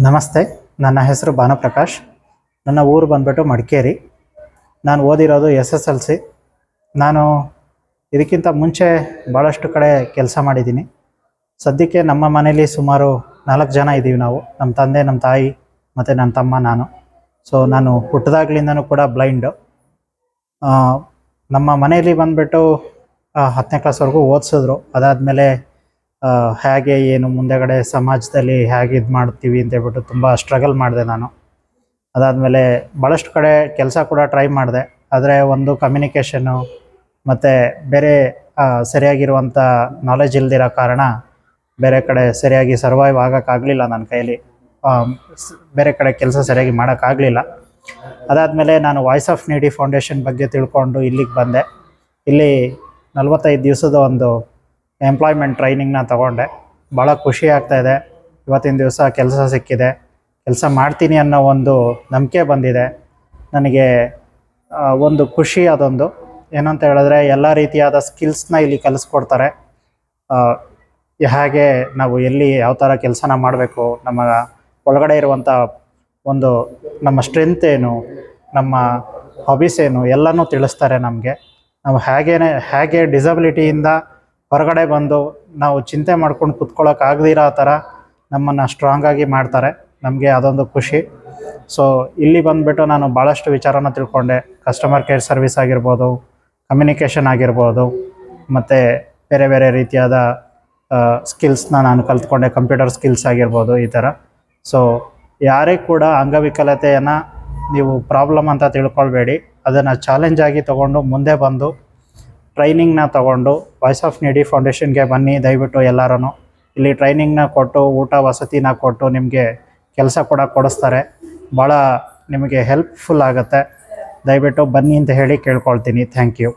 ನಮಸ್ತೆ, ನನ್ನ ಹೆಸರು ಭಾನುಪ್ರಕಾಶ್. ನನ್ನ ಊರು ಬಂದುಬಿಟ್ಟು ಮಡಿಕೇರಿ. ನಾನು ಓದಿರೋದು SSLC. ನಾನು ಇದಕ್ಕಿಂತ ಮುಂಚೆ ಭಾಳಷ್ಟು ಕಡೆ ಕೆಲಸ ಮಾಡಿದ್ದೀನಿ. ಸದ್ಯಕ್ಕೆ ನಮ್ಮ ಮನೇಲಿ ಸುಮಾರು 4 ಜನ ಇದ್ದೀವಿ ನಾವು. ನಮ್ಮ ತಂದೆ, ನಮ್ಮ ತಾಯಿ ಮತ್ತು ನನ್ನ ತಮ್ಮ, ನಾನು. ಸೊ ನಾನು ಹುಟ್ಟಿದಾಗ್ಲಿಂದನೂ ಕೂಡ ಬ್ಲೈಂಡು. ನಮ್ಮ ಮನೆಯಲ್ಲಿ ಬಂದುಬಿಟ್ಟು 10ನೇ ಕ್ಲಾಸ್ವರೆಗೂ ಓದಿಸಿದ್ರು. ಅದಾದಮೇಲೆ ಹೇಗೆ ಏನು ಮುಂದೆಗಡೆ ಸಮಾಜದಲ್ಲಿ ಹೇಗೆ ಇದು ಮಾಡ್ತೀವಿ ಅಂತೇಳ್ಬಿಟ್ಟು ತುಂಬ ಸ್ಟ್ರಗಲ್ ಮಾಡಿದೆ ನಾನು. ಅದಾದಮೇಲೆ ಭಾಳಷ್ಟು ಕಡೆ ಕೆಲಸ ಕೂಡ ಟ್ರೈ ಮಾಡಿದೆ. ಆದರೆ ಒಂದು ಕಮ್ಯುನಿಕೇಷನ್ನು ಮತ್ತು ಬೇರೆ ಸರಿಯಾಗಿರುವಂಥ ನಾಲೆಜ್ ಇಲ್ದಿರೋ ಕಾರಣ ಬೇರೆ ಕಡೆ ಸರಿಯಾಗಿ ಸರ್ವೈವ್ ಆಗೋಕ್ಕಾಗಲಿಲ್ಲ ನನ್ನ ಕೈಯಲ್ಲಿ. ಬೇರೆ ಕಡೆ ಕೆಲಸ ಸರಿಯಾಗಿ ಮಾಡೋಕ್ಕಾಗಲಿಲ್ಲ. ಅದಾದಮೇಲೆ ನಾನು ವಾಯ್ಸ್ ಆಫ್ ನೀಡಿ ಫೌಂಡೇಶನ್ ಬಗ್ಗೆ ತಿಳ್ಕೊಂಡು ಇಲ್ಲಿಗೆ ಬಂದೆ. ಇಲ್ಲಿ 45 ದಿವಸದ ಒಂದು ಎಂಪ್ಲಾಯ್ಮೆಂಟ್ ಟ್ರೈನಿಂಗ್ನ ತೊಗೊಂಡೆ. ಭಾಳ ಖುಷಿ ಆಗ್ತಾಯಿದೆ. ಇವತ್ತಿನ ದಿವಸ ಕೆಲಸ ಸಿಕ್ಕಿದೆ, ಕೆಲಸ ಮಾಡ್ತೀನಿ ಅನ್ನೋ ಒಂದು ನಂಬಿಕೆ ಬಂದಿದೆ ನನಗೆ. ಒಂದು ಖುಷಿ ಅದೊಂದು. ಏನಂತ ಹೇಳಿದ್ರೆ, ಎಲ್ಲ ರೀತಿಯಾದ ಸ್ಕಿಲ್ಸ್ನ ಇಲ್ಲಿ ಕಲಿಸ್ಕೊಡ್ತಾರೆ. ಹಾಗೆ ನಾವು ಎಲ್ಲಿ ಯಾವ ಥರ ಕೆಲಸನ ಮಾಡಬೇಕು, ನಮ್ಮ ಒಳಗಡೆ ಇರುವಂಥ ಒಂದು ನಮ್ಮ ಸ್ಟ್ರೆಂತ್ ಏನು, ನಮ್ಮ ಹಾಬೀಸ್ ಏನು ಎಲ್ಲನೂ ತಿಳಿಸ್ತಾರೆ ನಮಗೆ. ನಾವು ಹೇಗೆ ಡಿಸಬಿಲಿಟಿಯಿಂದ ಹೊರಗಡೆ ಬಂದು ನಾವು ಚಿಂತೆ ಮಾಡ್ಕೊಂಡು ಕೂತ್ಕೊಳ್ಳೋಕ್ಕಾಗದಿರೋ ಥರ ನಮ್ಮನ್ನು ಸ್ಟ್ರಾಂಗಾಗಿ ಮಾಡ್ತಾರೆ. ನಮಗೆ ಅದೊಂದು ಖುಷಿ. ಸೊ ಇಲ್ಲಿ ಬಂದುಬಿಟ್ಟು ನಾನು ಭಾಳಷ್ಟು ವಿಚಾರನ ತಿಳ್ಕೊಂಡೆ. ಕಸ್ಟಮರ್ ಕೇರ್ ಸರ್ವಿಸ್ ಆಗಿರ್ಬೋದು, ಕಮ್ಯುನಿಕೇಷನ್ ಆಗಿರ್ಬೋದು, ಮತ್ತು ಬೇರೆ ಬೇರೆ ರೀತಿಯಾದ ಸ್ಕಿಲ್ಸ್ನ ನಾನು ಕಲ್ತ್ಕೊಂಡೆ. ಕಂಪ್ಯೂಟರ್ ಸ್ಕಿಲ್ಸ್ ಆಗಿರ್ಬೋದು, ಈ ಥರ. ಸೊ ಯಾರೇ ಕೂಡ ಅಂಗವಿಕಲತೆಯನ್ನು ನೀವು ಪ್ರಾಬ್ಲಮ್ ಅಂತ ತಿಳ್ಕೊಳ್ಬೇಡಿ. ಅದನ್ನು ಚಾಲೆಂಜಾಗಿ ತೊಗೊಂಡು ಮುಂದೆ ಬಂದು ಟ್ರೈನಿಂಗ್ನ ತೊಗೊಂಡು ವಾಯ್ಸ್ ಆಫ್ ನೀಡಿ ಫೌಂಡೇಶನ್ಗೆ ಬನ್ನಿ ದಯವಿಟ್ಟು ಎಲ್ಲರೂ. ಇಲ್ಲಿ ಟ್ರೈನಿಂಗ್ನ ಕೊಟ್ಟು, ಊಟ ವಸತಿನ ಕೊಟ್ಟು ನಿಮಗೆ ಕೆಲಸ ಕೂಡ ಕೊಡಿಸ್ತಾರೆ. ಭಾಳ ನಿಮಗೆ ಹೆಲ್ಪ್ಫುಲ್ ಆಗುತ್ತೆ. ದಯವಿಟ್ಟು ಬನ್ನಿ ಅಂತ ಹೇಳಿ ಕೇಳ್ಕೊಳ್ತೀನಿ. Thank you.